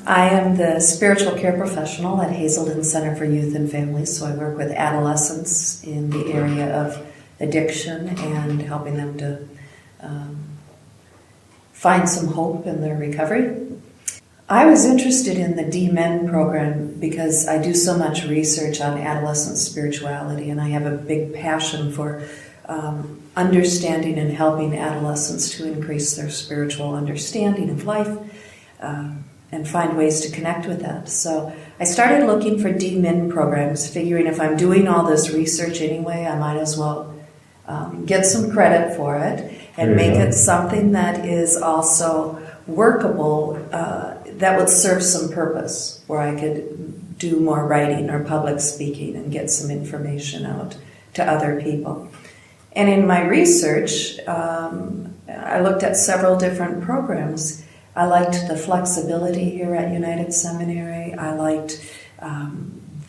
I am the spiritual care professional at Hazelden Center for Youth and Families, so I work with adolescents in the area of addiction and helping them to find some hope in their recovery. I was interested in the D-Men program because I do so much research on adolescent spirituality, and I have a big passion for understanding and helping adolescents to increase their spiritual understanding of life and find ways to connect with that. So I started looking for D-Min programs, figuring if I'm doing all this research anyway, I might as well get some credit for it and make it something that is also workable, that would serve some purpose, where I could do more writing or public speaking and get some information out to other people. And in my research, I looked at several different programs. I liked the flexibility here at United Seminary. I liked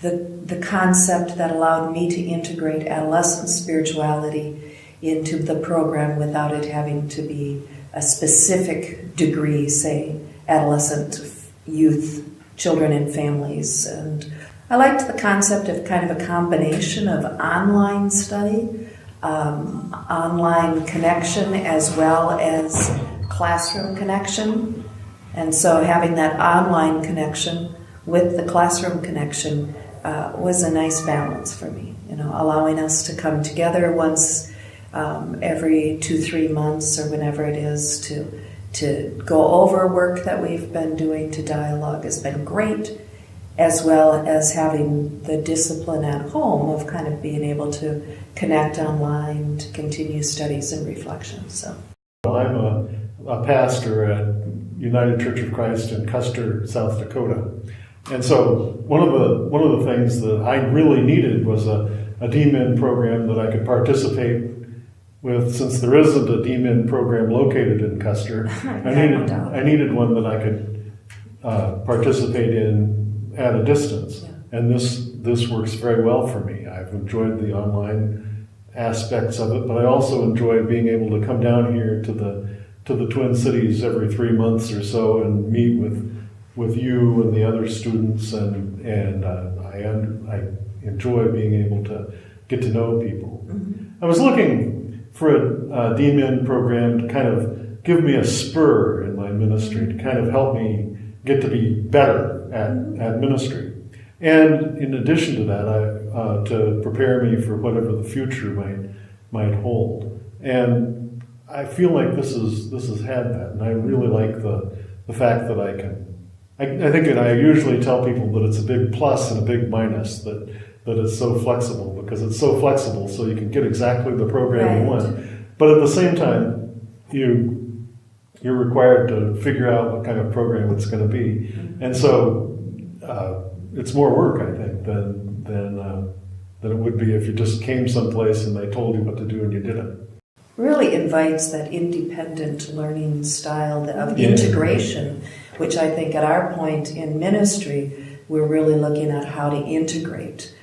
the concept that allowed me to integrate adolescent spirituality into the program without it having to be a specific degree, say adolescent, youth, children and families. And I liked the concept of kind of a combination of online study, online connection, as well as classroom connection. And so having that online connection with the classroom connection was a nice balance for me, allowing us to come together once every 2-3 months or whenever it is to go over work that we've been doing, to dialogue has been great, as well as having the discipline at home of kind of being able to connect online to continue studies and reflection. So, I'm a pastor at United Church of Christ in Custer, South Dakota, and so one of the things that I really needed was a D-Min program that I could participate with. Since there isn't a D-Min program located in Custer, I needed one that I could participate in at a distance. Yeah. And this works very well for me. I've enjoyed the online aspects of it, but I also enjoy being able to come down here to the Twin Cities every 3 months or so and meet with you and the other students, and I enjoy being able to get to know people. Mm-hmm. I was looking for a D-Min program to kind of give me a spur in my ministry, to kind of help me get to be better at ministry. And in addition to that, to prepare me for whatever the future might hold. And I feel like this has had that, and I really like the fact that I think I usually tell people that it's a big plus and a big minus that it's so flexible, because it's so flexible so you can get exactly the program you want. But at the same time, you're required to figure out what kind of program it's going to be. And so it's more work, I think, than it would be if you just came someplace and they told you what to do and you did it. Really invites that independent learning style of integration, which I think at our point in ministry, we're really looking at how to integrate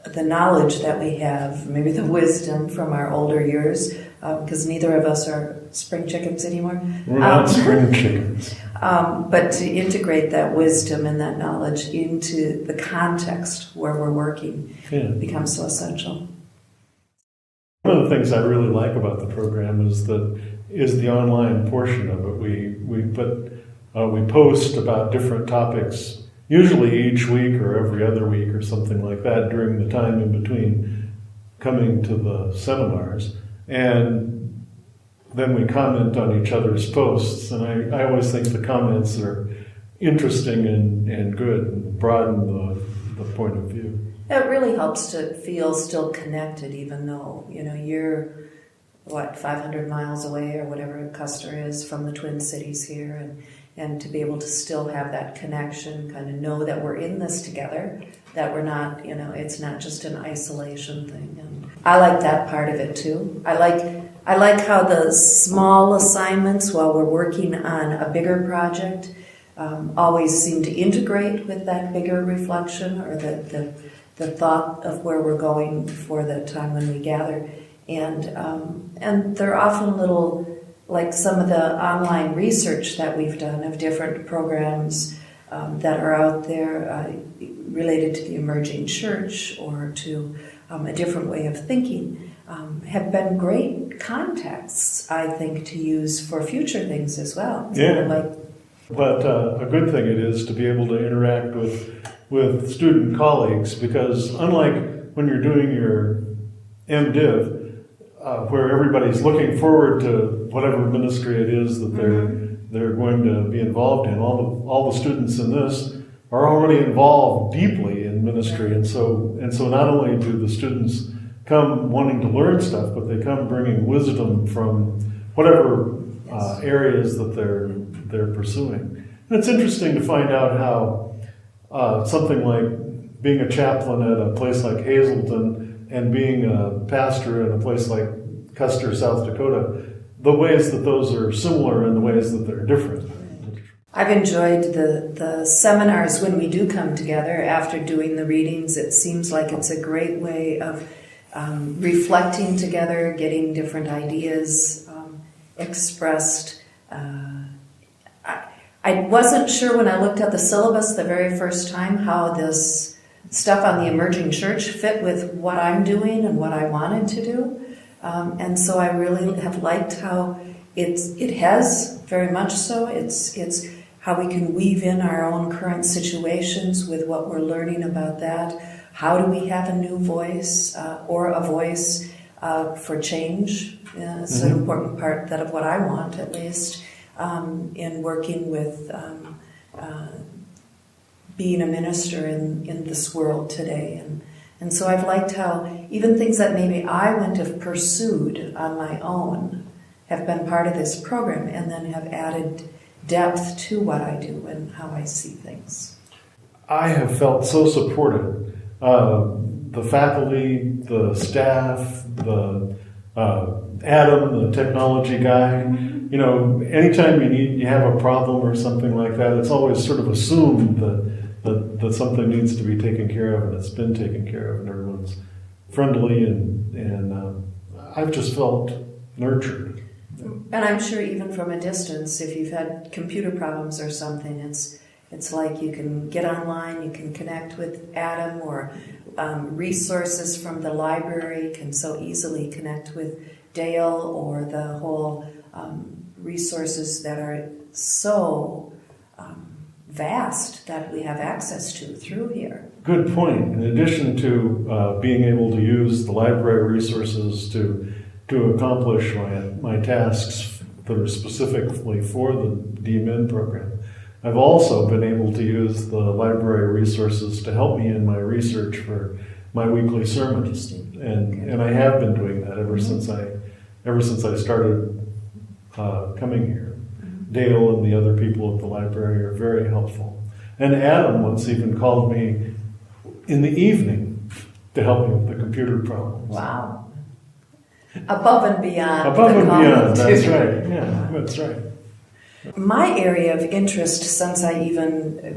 the knowledge that we have, maybe the wisdom from our older years, because neither of us are spring chickens anymore. We're not spring chickens. But to integrate that wisdom and that knowledge into the context where we're working becomes so essential. One of the things I really like about the program is the online portion of it. We post about different topics, usually each week or every other week or something like that, during the time in between coming to the seminars. And then we comment on each other's posts, and I always think the comments are interesting and good and broaden the point of view. It really helps to feel still connected, even though, you're, 500 miles away or whatever Custer is from the Twin Cities here, and to be able to still have that connection, kind of know that we're in this together, that we're not, it's not just an isolation thing. And I like that part of it too. I like how the small assignments while we're working on a bigger project always seem to integrate with that bigger reflection, or the thought of where we're going for the time when we gather. And they're often little like some of the online research that we've done of different programs that are out there related to the emerging church or to a different way of thinking have been great contexts, I think, to use for future things as well. Yeah. But a good thing it is to be able to interact with student colleagues, because unlike when you're doing your MDiv, where everybody's looking forward to whatever ministry it is that they're going to be involved in, all the students in this are already involved deeply in ministry, and so not only do the students come wanting to learn stuff, but they come bringing wisdom from whatever areas that they're pursuing. And it's interesting to find out how something like being a chaplain at a place like Hazelton and being a pastor in a place like Custer, South Dakota, the ways that those are similar and the ways that they're different. I've enjoyed the seminars when we do come together after doing the readings. It seems like it's a great way of reflecting together, getting different ideas expressed. I wasn't sure when I looked at the syllabus the very first time how this stuff on the emerging church fit with what I'm doing and what I wanted to do. And so I really have liked how it has very much so. It's how we can weave in our own current situations with what we're learning about that. How do we have a new voice or a voice for change? It's an important part of what I want, at least, in working with being a minister in this world today. And so I've liked how even things that maybe I wouldn't have pursued on my own have been part of this program and then have added depth to what I do and how I see things. I have felt so supported. The faculty, the staff, the Adam, the technology guy, anytime you have a problem or something like that, it's always sort of assumed that something needs to be taken care of, and it's been taken care of, and everyone's friendly, and I've just felt nurtured. And I'm sure even from a distance, if you've had computer problems or something, it's like you can get online, you can connect with Adam, or resources from the library can so easily connect with Dale, or the whole resources that are so vast that we have access to through here. Good point. In addition to being able to use the library resources to accomplish my tasks that are specifically for the DMin program, I've also been able to use the library resources to help me in my research for my weekly sermons, and I have been doing that ever since I started coming here. Dale and the other people at the library are very helpful, and Adam once even called me in the evening to help me with the computer problems. Wow! Above and beyond. Above and beyond. That's right. Yeah, that's right. My area of interest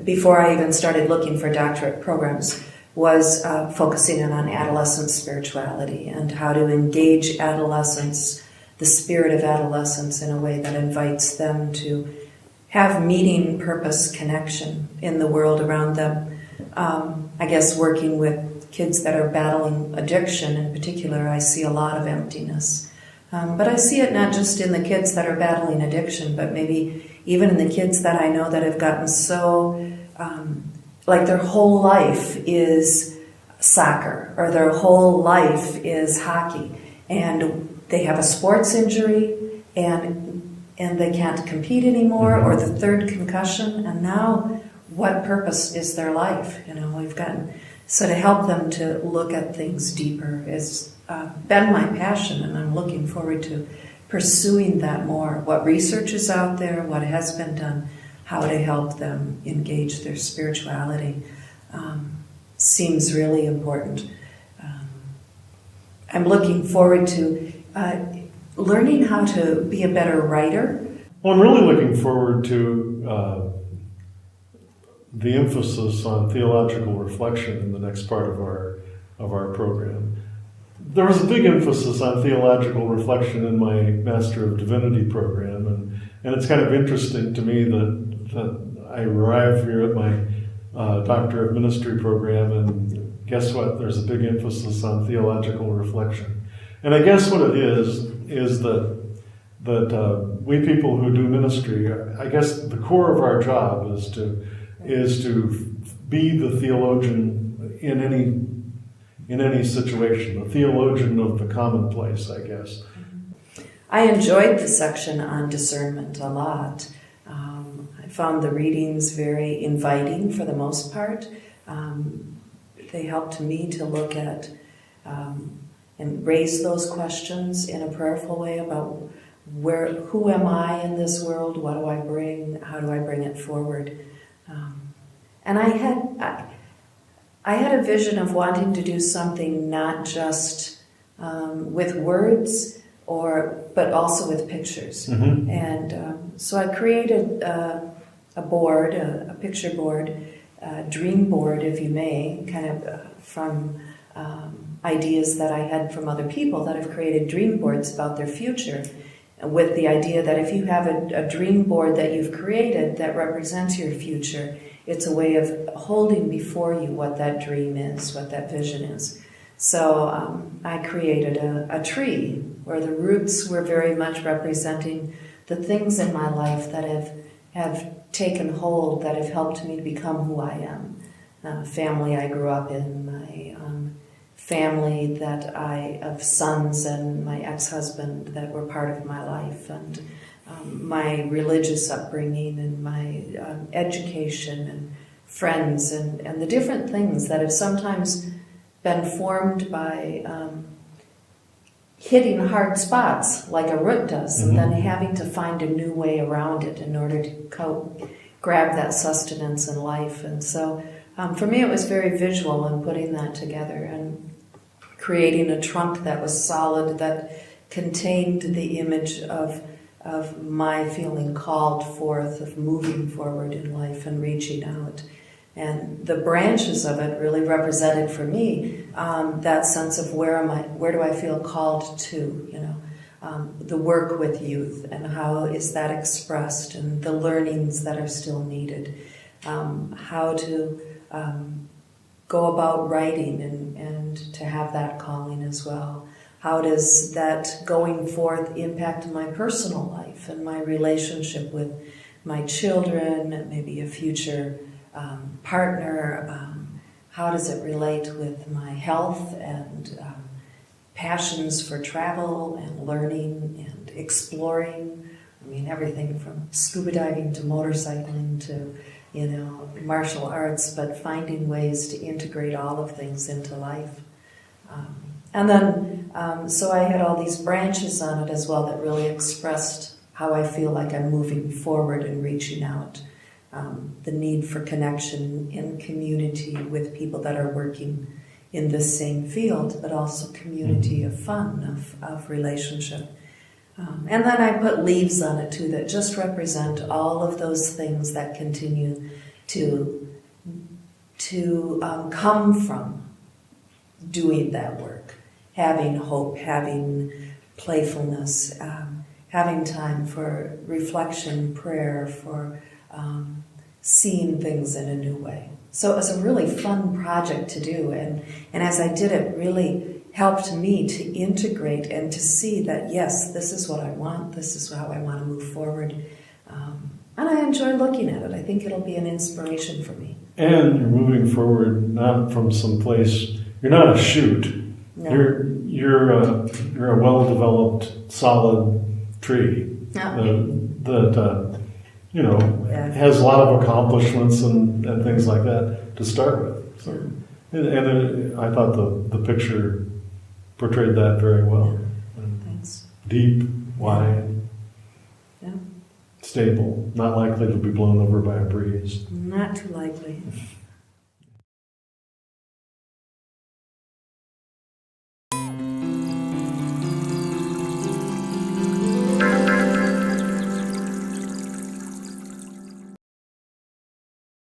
before I even started looking for doctorate programs was focusing on adolescent spirituality and how to engage adolescents, the spirit of adolescence, in a way that invites them to have meaning, purpose, connection in the world around them. I guess working with kids that are battling addiction in particular, I see a lot of emptiness. But I see it not just in the kids that are battling addiction, but maybe even in the kids that I know that have gotten so, like their whole life is soccer, or their whole life is hockey, and they have a sports injury, and they can't compete anymore, or the third concussion, and now what purpose is their life? We've gotten, so to help them to look at things deeper is been my passion, and I'm looking forward to pursuing that more. What research is out there, what has been done, how to help them engage their spirituality seems really important. I'm looking forward to learning how to be a better writer. Well, I'm really looking forward to the emphasis on theological reflection in the next part of our program. there was a big emphasis on theological reflection in my Master of Divinity program, and it's kind of interesting to me that I arrived here at my Doctor of Ministry program, and guess what? There's a big emphasis on theological reflection. And I guess what it is that we people who do ministry, I guess the core of our job is to be the theologian in any situation, the theologian of the commonplace, I guess. I enjoyed the section on discernment a lot. I found the readings very inviting for the most part. They helped me to look at and raise those questions in a prayerful way about who am I in this world? What do I bring? How do I bring it forward? And I had a vision of wanting to do something not just with words, but also with pictures. Mm-hmm. And so I created a board, a picture board, a dream board, if you may, kind of from ideas that I had from other people that have created dream boards about their future, with the idea that if you have a dream board that you've created that represents your future, it's a way of holding before you what that dream is, what that vision is. So I created a tree where the roots were very much representing the things in my life that have taken hold, that have helped me to become who I am. Family I grew up in, my family of sons and my ex-husband that were part of my life, and my religious upbringing and my education and friends and the different things that have sometimes been formed by hitting hard spots like a root does, and then having to find a new way around it in order to grab that sustenance in life. And so for me it was very visual in putting that together and creating a trunk that was solid, that contained the image of my feeling called forth, of moving forward in life and reaching out. And the branches of it really represented for me that sense of where do I feel called to, the work with youth and how is that expressed, and the learnings that are still needed, how to go about writing and to have that calling as well. How does that going forth impact my personal life and my relationship with my children, maybe a future partner? How does it relate with my health and passions for travel and learning and exploring? I mean, everything from scuba diving to motorcycling to martial arts, but finding ways to integrate all of things into life. And then, so I had all these branches on it as well that really expressed how I feel like I'm moving forward and reaching out. The need for connection in community with people that are working in this same field, but also community of fun, of relationship. And then I put leaves on it too that just represent all of those things that continue to come from doing that work. Having hope, having playfulness, having time for reflection, prayer, for seeing things in a new way. So it was a really fun project to do, and as I did it, really helped me to integrate and to see that, yes, this is what I want, this is how I want to move forward. And I enjoy looking at it. I think it'll be an inspiration for me. And you're moving forward not from some place, you're not a shoot. No. You're a well-developed, solid tree that has a lot of accomplishments and things like that to start with. So, and I thought the picture portrayed that very well. Thanks. Deep, wide, stable, not likely to be blown over by a breeze. Not too likely.